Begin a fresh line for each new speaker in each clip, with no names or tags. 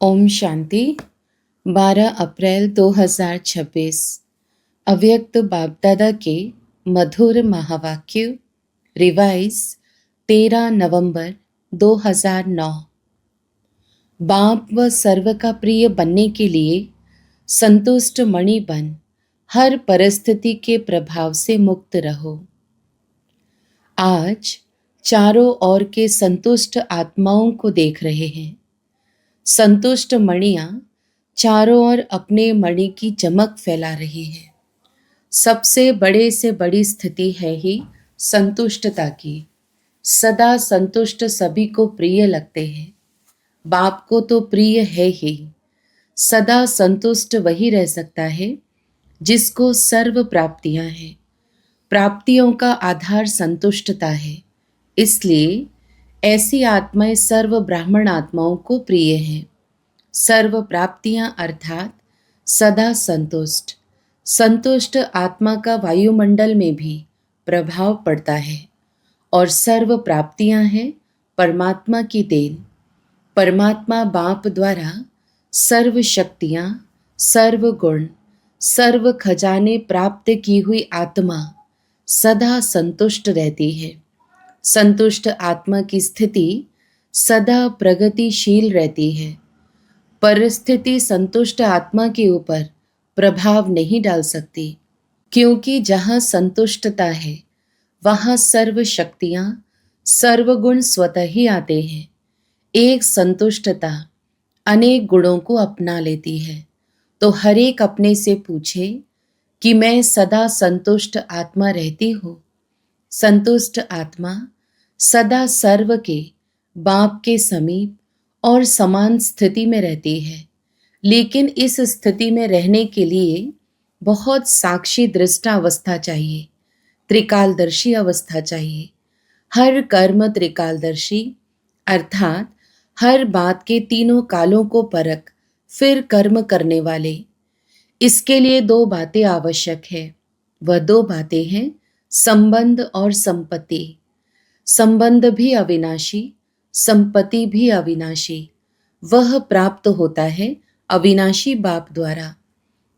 ओम शांति। 12 अप्रैल 2026 अव्यक्त बापदादा के मधुर महावाक्य रिवाइज 13 नवंबर 2009। बाप व सर्व का प्रिय बनने के लिए संतुष्ट मणि बन हर परिस्थिति के प्रभाव से मुक्त रहो। आज चारों ओर के संतुष्ट आत्माओं को देख रहे हैं। संतुष्ट मणियां चारों ओर अपने मणि की चमक फैला रही है। सबसे बड़े से बड़ी स्थिति है ही संतुष्टता की। सदा संतुष्ट सभी को प्रिय लगते हैं। बाप को तो प्रिय है ही। सदा संतुष्ट वही रह सकता है जिसको सर्व प्राप्तियां हैं। प्राप्तियों का आधार संतुष्टता है। इसलिए ऐसी आत्माएं सर्व ब्राह्मण आत्माओं को प्रिय हैं। सर्व प्राप्तियां अर्थात सदा संतुष्ट। संतुष्ट आत्मा का वायुमंडल में भी प्रभाव पड़ता है और सर्व प्राप्तियां हैं परमात्मा की देन। परमात्मा बाप द्वारा सर्व शक्तियां, सर्व गुण, सर्व खजाने प्राप्त की हुई आत्मा सदा संतुष्ट रहती है। संतुष्ट आत्मा की स्थिति सदा प्रगतिशील रहती है। परिस्थिति संतुष्ट आत्मा के ऊपर प्रभाव नहीं डाल सकती, क्योंकि जहाँ संतुष्टता है वहाँ सर्व शक्तियाँ, सर्व गुण स्वतः ही आते हैं। एक संतुष्टता अनेक गुणों को अपना लेती है। तो हर एक अपने से पूछे कि मैं सदा संतुष्ट आत्मा रहती हूँ। संतुष्ट आत्मा सदा सर्व के बाप के समीप और समान स्थिति में रहती है। लेकिन इस स्थिति में रहने के लिए बहुत साक्षी दृष्टा अवस्था चाहिए, त्रिकालदर्शी अवस्था चाहिए। हर कर्म त्रिकालदर्शी अर्थात हर बात के तीनों कालों को परख फिर कर्म करने वाले। इसके लिए दो बातें आवश्यक है। वह दो बातें हैं संबंध और संपत्ति। संबंध भी अविनाशी, संपत्ति भी अविनाशी। वह प्राप्त होता है अविनाशी बाप द्वारा।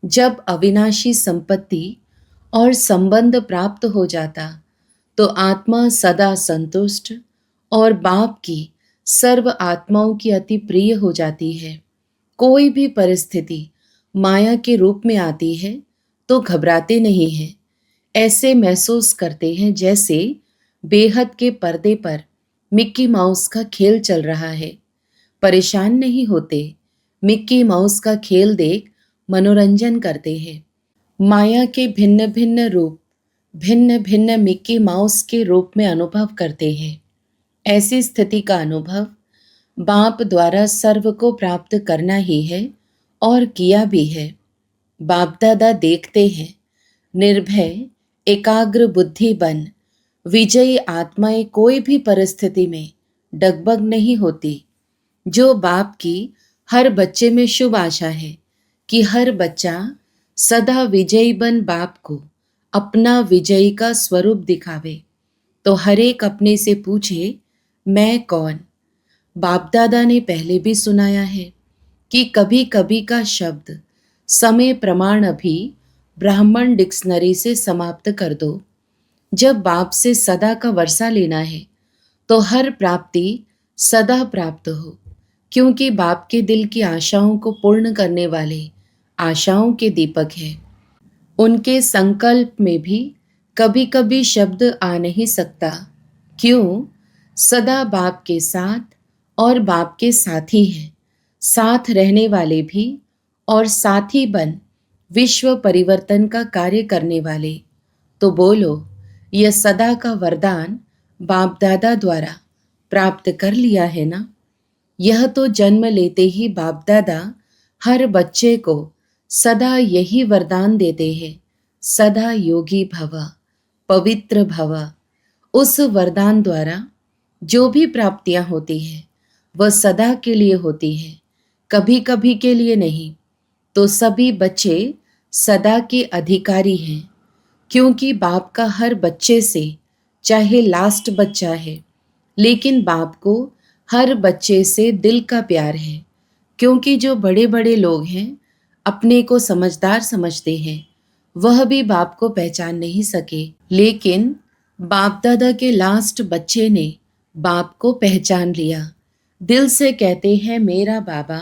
जब अविनाशी संपत्ति और संबंध प्राप्त हो जाता तो आत्मा सदा संतुष्ट और बाप की सर्व आत्माओं की अति प्रिय हो जाती है। कोई भी परिस्थिति माया के रूप में आती है तो घबराते नहीं हैं। ऐसे महसूस करते हैं जैसे बेहद के पर्दे पर मिक्की माउस का खेल चल रहा है। परेशान नहीं होते। मिक्की माउस का खेल देख मनोरंजन करते हैं। माया के भिन्न भिन्न रूप भिन्न भिन्न मिक्की माउस के रूप में अनुभव करते हैं। ऐसी स्थिति का अनुभव बाप द्वारा सर्व को प्राप्त करना ही है और किया भी है। बाप दादा देखते हैं निर्भय एकाग्र बुद्धि बन विजयी आत्माएं कोई भी परिस्थिति में डगबग नहीं होती। जो बाप की हर बच्चे में शुभ आशा है कि हर बच्चा सदा विजयी बन बाप को अपना विजयी का स्वरूप दिखावे। तो हर एक अपने से पूछे मैं कौन। बाप दादा ने पहले भी सुनाया है कि कभी कभी का शब्द समय प्रमाण अभी ब्राह्मण डिक्शनरी से समाप्त कर दो। जब बाप से सदा का वर्षा लेना है तो हर प्राप्ति सदा प्राप्त हो, क्योंकि बाप के दिल की आशाओं को पूर्ण करने वाले आशाओं के दीपक हैं। उनके संकल्प में भी कभी कभी शब्द आ नहीं सकता। क्यों? सदा बाप के साथ और बाप के साथी हैं। साथ रहने वाले भी और साथी बन विश्व परिवर्तन का कार्य करने वाले। तो बोलो, यह सदा का वरदान बाप दादा द्वारा प्राप्त कर लिया है ना। यह तो जन्म लेते ही बाप दादा हर बच्चे को सदा यही वरदान देते हैं, सदा योगी भव, पवित्र भव। उस वरदान द्वारा जो भी प्राप्तियां होती हैं वह सदा के लिए होती हैं, कभी कभी के लिए नहीं। तो सभी बच्चे सदा के अधिकारी हैं, क्योंकि बाप का हर बच्चे से चाहे लास्ट बच्चा है, लेकिन बाप को हर बच्चे से दिल का प्यार है। क्योंकि जो बड़े बड़े लोग हैं अपने को समझदार समझते हैं, वह भी बाप को पहचान नहीं सके। लेकिन बाप दादा के लास्ट बच्चे ने बाप को पहचान लिया। दिल से कहते हैं मेरा बाबा।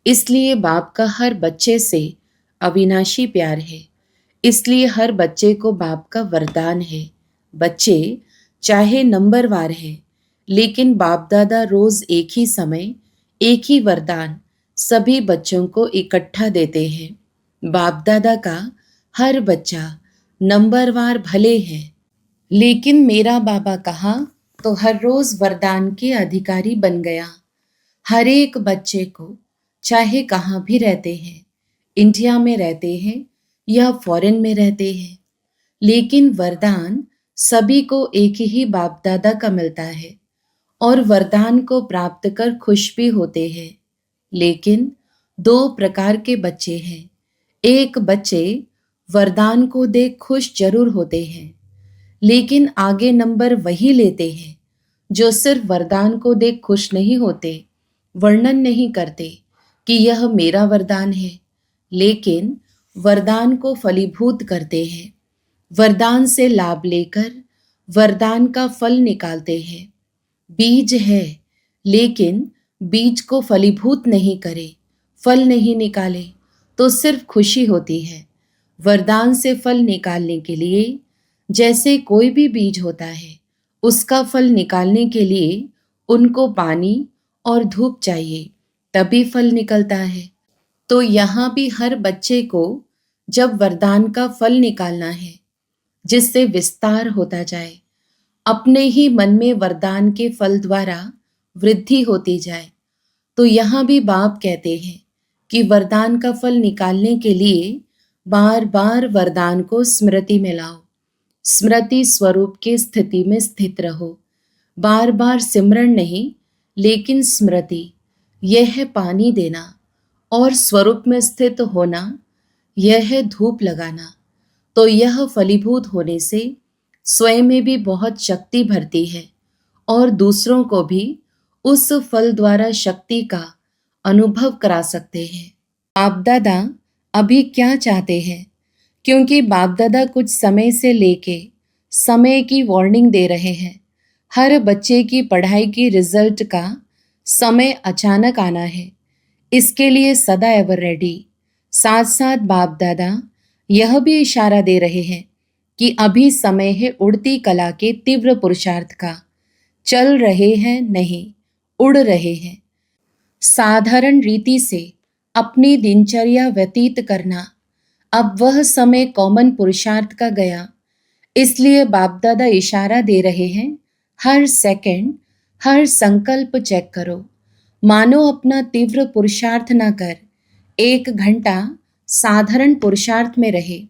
इसलिए बाप का हर बच्चे से अविनाशी प्यार है। इसलिए हर बच्चे को बाप का वरदान है। बच्चे चाहे नंबरवार हैं, लेकिन बाप दादा रोज एक ही समय एक ही वरदान सभी बच्चों को इकट्ठा देते हैं। बाप दादा का हर बच्चा नंबरवार भले है, लेकिन मेरा बाबा कहा तो हर रोज वरदान के अधिकारी बन गया। हर एक बच्चे को, चाहे कहाँ भी रहते हैं, इंडिया में रहते हैं या फॉरेन में रहते हैं, लेकिन वरदान सभी को एक ही बाप दादा का मिलता है और वरदान को प्राप्त कर खुश भी होते हैं। लेकिन दो प्रकार के बच्चे हैं। एक बच्चे वरदान को देख खुश जरूर होते हैं, लेकिन आगे नंबर वही लेते हैं जो सिर्फ वरदान को देख खुश नहीं होते, वर्णन नहीं करते कि यह मेरा वरदान है, लेकिन वरदान को फलीभूत करते हैं। वरदान से लाभ लेकर वरदान का फल निकालते हैं। बीज है, लेकिन बीज को फलीभूत नहीं करे, फल नहीं निकाले तो सिर्फ खुशी होती है। वरदान से फल निकालने के लिए जैसे कोई भी बीज होता है, उसका फल निकालने के लिए उनको पानी और धूप चाहिए, तभी फल निकलता है। तो यहाँ भी हर बच्चे को जब वरदान का फल निकालना है, जिससे विस्तार होता जाए, अपने ही मन में वरदान के फल द्वारा वृद्धि होती जाए, तो यहाँ भी बाप कहते हैं कि वरदान का फल निकालने के लिए बार बार वरदान को स्मृति में लाओ। स्मृति स्वरूप की स्थिति में स्थित रहो। बार बार सिमरन नहीं, लेकिन स्मृति। यह है पानी देना, और स्वरूप में स्थित होना यह है धूप लगाना। तो यह फलीभूत होने से स्वयं में भी बहुत शक्ति भरती है और दूसरों को भी उस फल द्वारा शक्ति का अनुभव करा सकते हैं। बाप दादा अभी क्या चाहते हैं? क्योंकि बाप दादा कुछ समय से लेके समय की वार्निंग दे रहे हैं। हर बच्चे की पढ़ाई की रिजल्ट का समय अचानक आना है, इसके लिए सदा एवर रेडी। साथ साथ बाप दादा यह भी इशारा दे रहे हैं कि अभी समय है उड़ती कला के तीव्र पुरुषार्थ का। चल रहे हैं नहीं, उड़ रहे हैं। साधारण रीति से अपनी दिनचर्या व्यतीत करना, अब वह समय कॉमन पुरुषार्थ का गया। इसलिए बाप दादा इशारा दे रहे हैं, हर सेकंड, हर संकल्प चेक करो। मानो अपना तीव्र पुरुषार्थ न कर 1 घंटा साधारण पुरुषार्थ में रहे,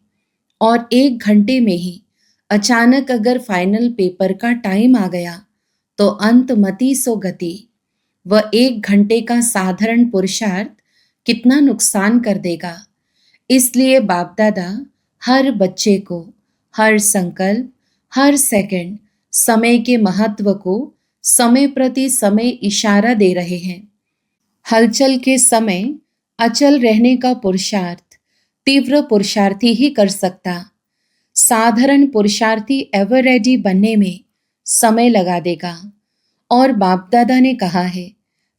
और 1 घंटे में ही अचानक अगर फाइनल पेपर का टाइम आ गया तो अंत मति सो गति। वह 1 घंटे का साधारण पुरुषार्थ कितना नुकसान कर देगा। इसलिए बाप दादा हर बच्चे को हर संकल्प, हर सेकंड समय के महत्व को समय प्रति समय इशारा दे रहे हैं। हलचल के समय अचल रहने का पुरुषार्थ तीव्र पुरुषार्थी ही कर सकता। साधारण पुरुषार्थी एवर रेडी बनने में समय लगा देगा। और बाप दादा ने कहा है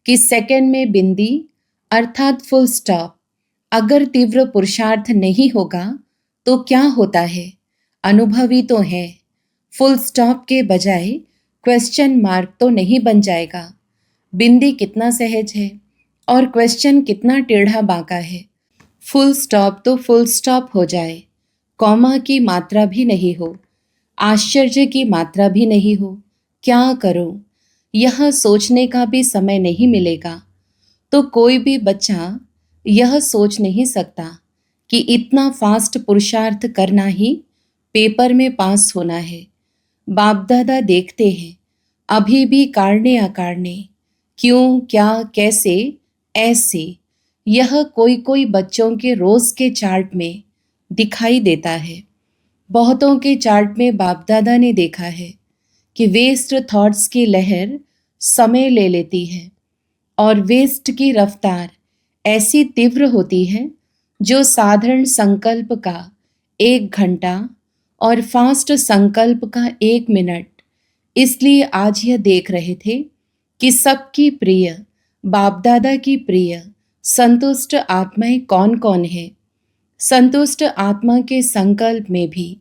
कि सेकंड में बिंदी अर्थात फुल स्टॉप। अगर तीव्र पुरुषार्थ नहीं होगा तो क्या होता है? अनुभवी तो है। फुल स्टॉप के बजाय क्वेश्चन मार्क तो नहीं बन जाएगा। बिंदी कितना सहज है और क्वेश्चन कितना टेढ़ा बांका है। फुल स्टॉप तो फुल स्टॉप हो जाए, कॉमा की मात्रा भी नहीं हो, आश्चर्य की मात्रा भी नहीं हो, क्या करूं? यह सोचने का भी समय नहीं मिलेगा। तो कोई भी बच्चा यह सोच नहीं सकता कि इतना फास्ट पुरुषार्थ करना ही पेपर में पास होना है। बाप दादा देखते हैं अभी भी कारणे अकारणे, क्यों, क्या, कैसे, ऐसे, यह कोई कोई बच्चों के रोज के चार्ट में दिखाई देता है। बहुतों के चार्ट में बाप दादा ने देखा है कि वेस्ट थॉट्स की लहर समय ले लेती है और वेस्ट की रफ्तार ऐसी तीव्र होती है जो साधारण संकल्प का 1 घंटा और फास्ट संकल्प का 1 मिनट। इसलिए आज यह देख रहे थे कि सबकी प्रिय, बाप दादा की प्रिय संतुष्ट आत्माएं कौन कौन है। संतुष्ट आत्मा के संकल्प में भी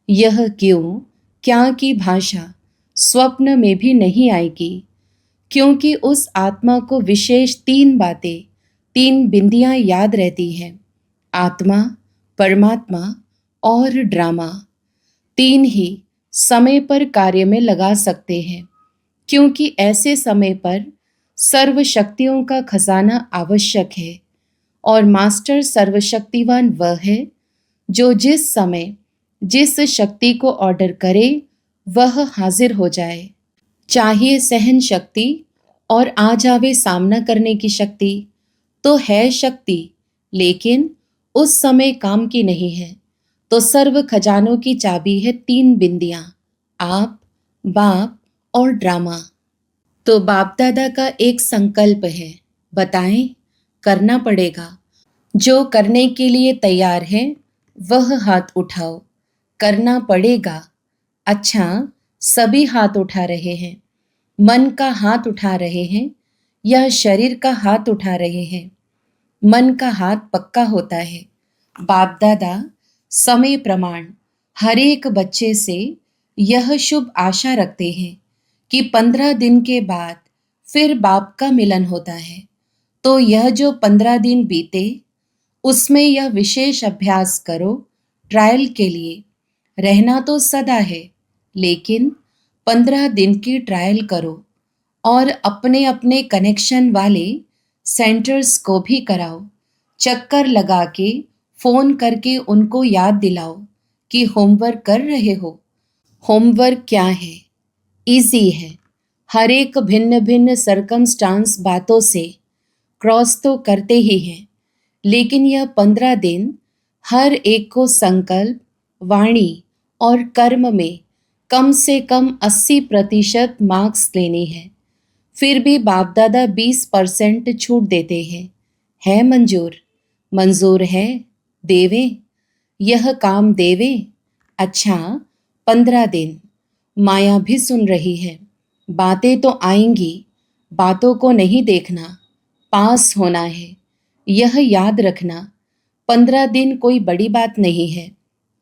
यह क्यों क्या की भाषा स्वप्न में भी नहीं आएगी, क्योंकि उस आत्मा को विशेष 3 बातें, 3 बिंदियां याद रहती हैं: आत्मा, परमात्मा और ड्रामा। 3 ही समय पर कार्य में लगा सकते हैं, क्योंकि ऐसे समय पर सर्व शक्तियों का खजाना आवश्यक है और मास्टर सर्वशक्तिवान वह है जो जिस समय जिस शक्ति को ऑर्डर करे वह हाजिर हो जाए। चाहिए सहन शक्ति और आ जावे सामना करने की शक्ति, तो है शक्ति, लेकिन उस समय काम की नहीं है। तो सर्व खजानों की चाबी है 3 बिंदियां: आप, बाप और ड्रामा। तो बाप दादा का एक संकल्प है, बताएं, करना पड़ेगा। जो करने के लिए तैयार है वह हाथ उठाओ। करना पड़ेगा। अच्छा, सभी हाथ उठा रहे हैं। मन का हाथ उठा रहे हैं या शरीर का हाथ उठा रहे हैं? मन का हाथ पक्का होता है। बाप दादा समय प्रमाण हर एक बच्चे से यह शुभ आशा रखते हैं कि 15 दिन के बाद फिर बाप का मिलन होता है। तो यह जो 15 दिन बीते उसमें यह विशेष अभ्यास करो। ट्रायल के लिए रहना तो सदा है, लेकिन 15 दिन की ट्रायल करो और अपने अपने कनेक्शन वाले सेंटर्स को भी कराओ। चक्कर लगा के फोन करके उनको याद दिलाओ कि होमवर्क कर रहे हो। होमवर्क क्या है? इजी है। हर एक भिन्न भिन्न सरकमस्टांस बातों से क्रॉस तो करते ही हैं, लेकिन यह 15 दिन हर एक को संकल्प, वाणी और कर्म में कम से कम 80% मार्क्स लेनी है। फिर भी बाप दादा 20% छूट देते हैं। है मंजूर? मंजूर है? देवे? यह काम देवे? अच्छा, 15 दिन। माया भी सुन रही है। बातें तो आएंगी, बातों को नहीं देखना, पास होना है। यह याद रखना, 15 दिन कोई बड़ी बात नहीं है,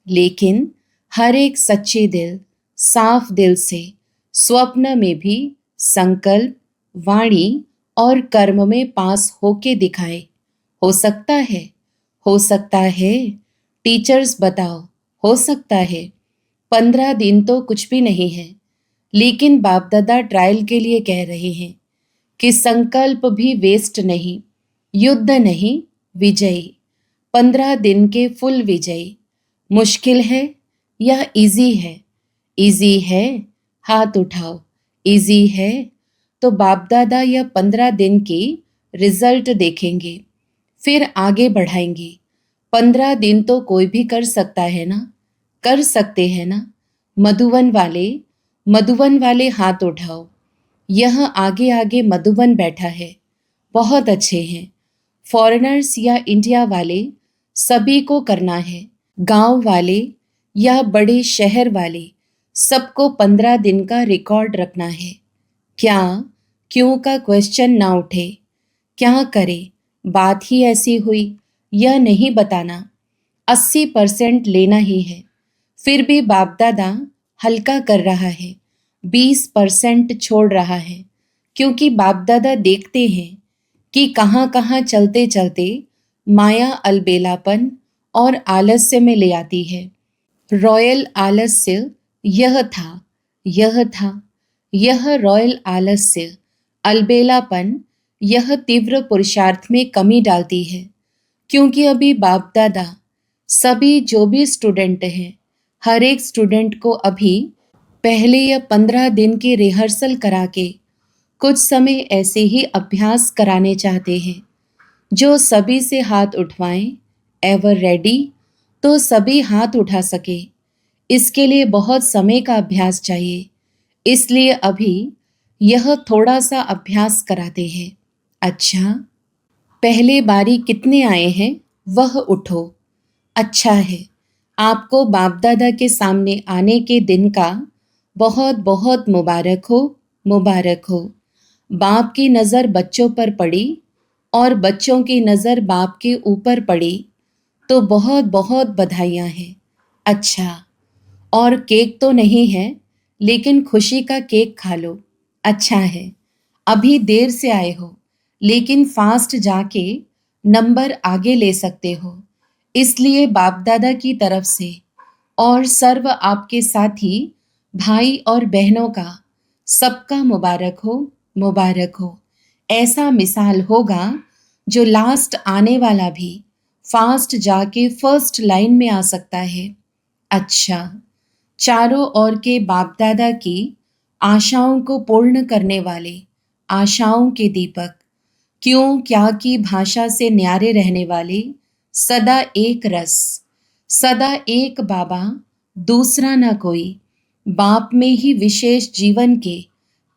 लेकिन हर एक सच्चे दिल, साफ दिल से स्वप्न में भी संकल्प, वाणी और कर्म में पास होके दिखाए। हो सकता है? हो सकता है? टीचर्स बताओ, हो सकता है? 15 दिन तो कुछ भी नहीं है, लेकिन बाप दादा ट्रायल के लिए कह रहे हैं कि संकल्प भी वेस्ट नहीं, युद्ध नहीं, विजयी। 15 दिन के फुल विजयी। मुश्किल है या इजी है? इजी है, हाथ उठाओ। इजी है तो बाप दादा यह 15 दिन की रिजल्ट देखेंगे, फिर आगे बढ़ाएंगे। 15 दिन तो कोई भी कर सकता है ना? कर सकते हैं ना? मधुबन वाले हाथ उठाओ। यह आगे आगे मधुबन बैठा है, बहुत अच्छे हैं। फॉरेनर्स या इंडिया वाले, सभी को करना है। गांव वाले या बड़े शहर वाले, सबको 15 दिन का रिकॉर्ड रखना है। क्या क्यों का क्वेश्चन ना उठे। क्या करे, बात ही ऐसी हुई, यह नहीं बताना। 80% लेना ही है। फिर भी बाप दादा हल्का कर रहा है, 20% छोड़ रहा है, क्योंकि बाप दादा देखते हैं कि कहाँ कहाँ चलते चलते माया अलबेलापन और आलस्य में ले आती है। रॉयल आलस्य यह था, यह था, यह रॉयल आलस्य, अलबेलापन, यह तीव्र पुरुषार्थ में कमी डालती है। क्योंकि अभी बाप दादा सभी जो भी स्टूडेंट हैं, हर एक स्टूडेंट को अभी पहले यह 15 दिन की रिहर्सल करा के कुछ समय ऐसे ही अभ्यास कराने चाहते हैं। जो सभी से हाथ उठवाएं, एवर रेडी, तो सभी हाथ उठा सके। इसके लिए बहुत समय का अभ्यास चाहिए, इसलिए अभी यह थोड़ा सा अभ्यास कराते हैं। अच्छा, पहले बारी कितने आए हैं वह उठो। अच्छा है, आपको बाप दादा के सामने आने के दिन का बहुत बहुत मुबारक हो, मुबारक हो। बाप की नज़र बच्चों पर पड़ी और बच्चों की नज़र बाप के ऊपर पड़ी तो बहुत बहुत बधाइयाँ हैं। अच्छा, और केक तो नहीं है, लेकिन खुशी का केक खा लो। अच्छा है, अभी देर से आए हो, लेकिन फास्ट जाके नंबर आगे ले सकते हो। इसलिए बाप दादा की तरफ से और सर्व आपके साथी भाई और बहनों का सबका मुबारक हो, मुबारक हो। ऐसा मिसाल होगा जो लास्ट आने वाला भी फास्ट जाके फर्स्ट लाइन में आ सकता है। अच्छा, चारों ओर के बाप दादा की आशाओं को पूर्ण करने वाले आशाओं के दीपक, क्यों क्या की भाषा से न्यारे रहने वाले, सदा एक रस, सदा एक बाबा, दूसरा न कोई। बाप में ही विशेष जीवन के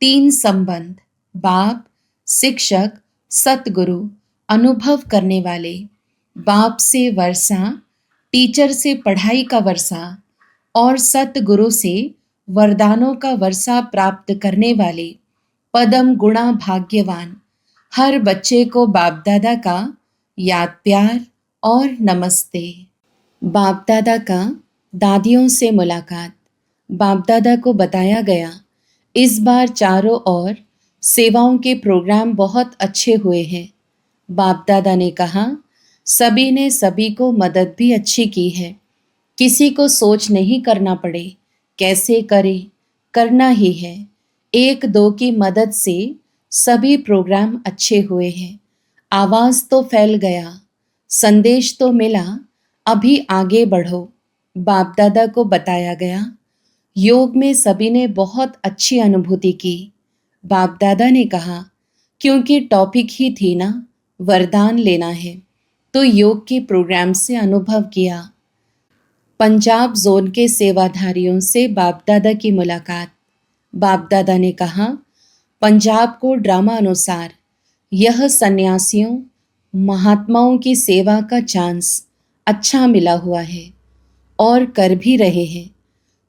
तीन संबंध, बाप, शिक्षक, सतगुरु, अनुभव करने वाले। बाप से वर्षा, टीचर से पढ़ाई का वर्षा और सतगुरु से वरदानों का वर्षा प्राप्त करने वाले पदम गुणा भाग्यवान हर बच्चे को बाप दादा का याद प्यार और नमस्ते। बाप दादा का दादियों से मुलाकात। बाप दादा को बताया गया, इस बार चारों ओर सेवाओं के प्रोग्राम बहुत अच्छे हुए हैं। बाप दादा ने कहा, सभी ने सभी को मदद भी अच्छी की है। किसी को सोच नहीं करना पड़े कैसे करे, करना ही है। एक दो की मदद से सभी प्रोग्राम अच्छे हुए हैं। आवाज़ तो फैल गया, संदेश तो मिला, अभी आगे बढ़ो। बाप दादा को बताया गया, योग में सभी ने बहुत अच्छी अनुभूति की। बाप दादा ने कहा, क्योंकि टॉपिक ही थी ना, वरदान लेना है, तो योग के प्रोग्राम से अनुभव किया। पंजाब जोन के सेवाधारियों से बाप दादा की मुलाकात। बाप दादा ने कहा, पंजाब को ड्रामा अनुसार यह सन्यासियों महात्माओं की सेवा का चांस अच्छा मिला हुआ है और कर भी रहे हैं।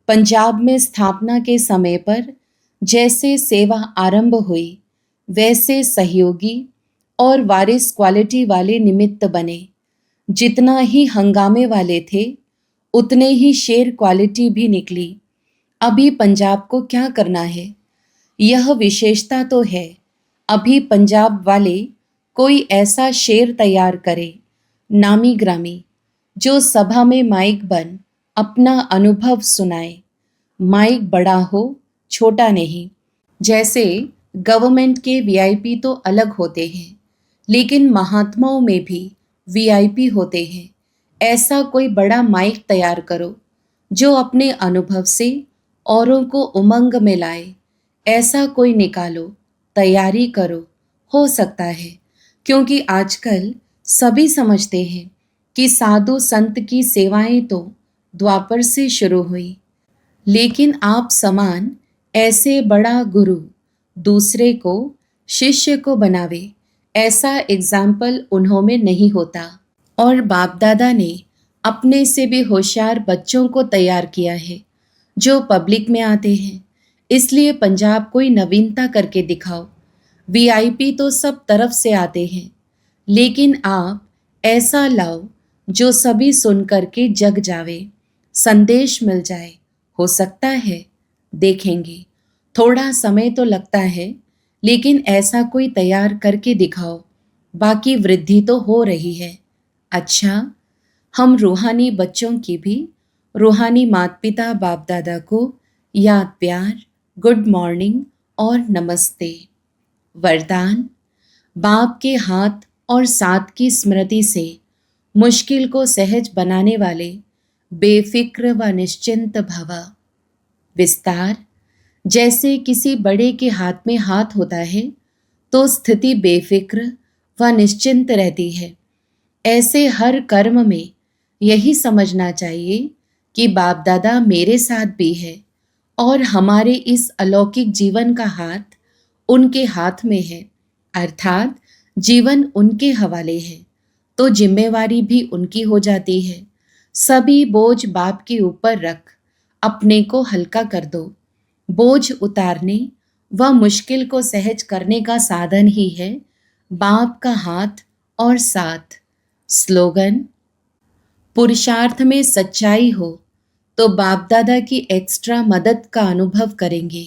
पंजाब में स्थापना के समय पर जैसे सेवा आरंभ हुई, वैसे सहयोगी और वारिस क्वालिटी वाले निमित्त बने। जितना ही हंगामे वाले थे, उतने ही शेर क्वालिटी भी निकली। अभी पंजाब को क्या करना है, यह विशेषता तो है। अभी पंजाब वाले कोई ऐसा शेर तैयार करे, नामी ग्रामी, जो सभा में माइक बन अपना अनुभव सुनाए। माइक बड़ा हो, छोटा नहीं। जैसे गवर्नमेंट के वीआईपी तो अलग होते हैं, लेकिन महात्माओं में भी वीआईपी होते हैं। ऐसा कोई बड़ा माइक तैयार करो जो अपने अनुभव से औरों को उमंग में लाए। ऐसा कोई निकालो, तैयारी करो। हो सकता है, क्योंकि आजकल सभी समझते हैं कि साधु संत की सेवाएं तो द्वापर से शुरू हुई, लेकिन आप समान ऐसे बड़ा गुरु दूसरे को, शिष्य को बनावे, ऐसा एग्जाम्पल उन्हों में नहीं होता। और बाप दादा ने अपने से भी होशियार बच्चों को तैयार किया है जो पब्लिक में आते हैं। इसलिए पंजाब कोई नवीनता करके दिखाओ। वीआईपी तो सब तरफ से आते हैं, लेकिन आप ऐसा लाओ जो सभी सुन करके जग जावे, संदेश मिल जाए। हो सकता है, देखेंगे। थोड़ा समय तो लगता है, लेकिन ऐसा कोई तैयार करके दिखाओ। बाकी वृद्धि तो हो रही है। अच्छा, हम रूहानी बच्चों की भी रूहानी माता पिता बाप दादा को याद प्यार, गुड मॉर्निंग और नमस्ते। वरदान, बाप के हाथ और साथ की स्मृति से मुश्किल को सहज बनाने वाले बेफिक्र व निश्चिंत भवा। विस्तार, जैसे किसी बड़े के हाथ में हाथ होता है तो स्थिति बेफिक्र व निश्चिंत रहती है। ऐसे हर कर्म में यही समझना चाहिए कि बाप दादा मेरे साथ भी है और हमारे इस अलौकिक जीवन का हाथ उनके हाथ में है। अर्थात जीवन उनके हवाले है, तो जिम्मेवारी भी उनकी हो जाती है। सभी बोझ बाप के ऊपर रख, अपने को हल्का कर दो। बोझ उतारने व मुश्किल को सहज करने का साधन ही है बाप का हाथ और साथ। स्लोगन: पुरुषार्थ में सच्चाई हो तो बाप दादा की एक्स्ट्रा मदद का अनुभव करेंगे।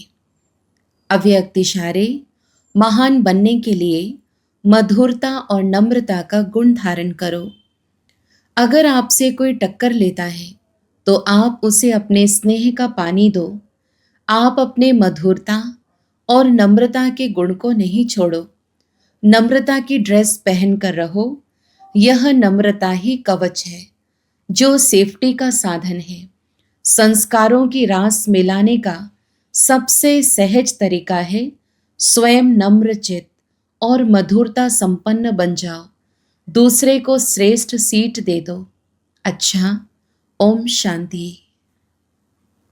अव्यक्त इशारे: महान बनने के लिए मधुरता और नम्रता का गुण धारण करो। अगर आपसे कोई टक्कर लेता है तो आप उसे अपने स्नेह का पानी दो। आप अपने मधुरता और नम्रता के गुण को नहीं छोड़ो। नम्रता की ड्रेस पहन कर रहो। यह नम्रता ही कवच है जो सेफ्टी का साधन है। संस्कारों की रास मिलाने का सबसे सहज तरीका है स्वयं नम्र चित और मधुरता संपन्न बन जाओ। दूसरे को श्रेष्ठ सीट दे दो। अच्छा, ओम शांति।